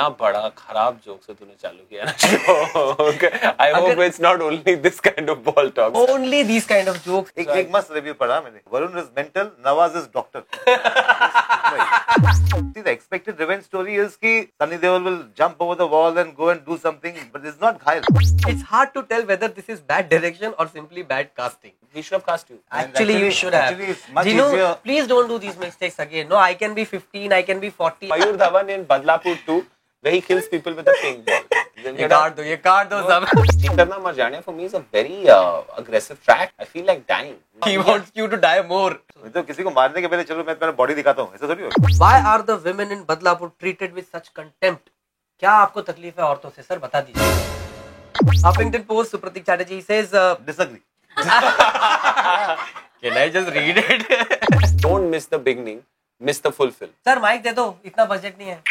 इतना बड़ा खराब जोक से तूने चालू किया ना show. I hope it's not only this kind of ball talks. Only these kind of jokes. एक मस्त रिव्यू पढ़ा मैंने, Varun is mental, Nawaz is doctor. See, the expected revenge story is कि Sunny Deol will jump over the wall and go and do something, but it's not Ghayal. It's hard to tell whether this is bad direction or simply bad casting. He should have cast you. Actually, you should have. Actually, it's much Jinu, easier. please don't do these mistakes again. No, I can be 15, I can be 40. Mayur Dhawan in Badlapur 2, where he kills people with a pink ball. ये काट दो सब. Karna Mar Jaane for me is a very aggressive track. I feel like dying. He wants you to die more. तो किसी को मारने के पहले चलो मैं तुम्हारा बॉडी दिखाता हूँ, ऐसा थोड़ी होगा. Why are the women in Badlapur treated with such contempt? क्या आपको तकलीफ है औरतों से, सर बता दीजिए. Huffington Post, Supratik Chatterjee says, Disagree. can I just read it? Don't miss the beginning, miss the full film. Sir mic दे दो, इतना बजट नहीं है.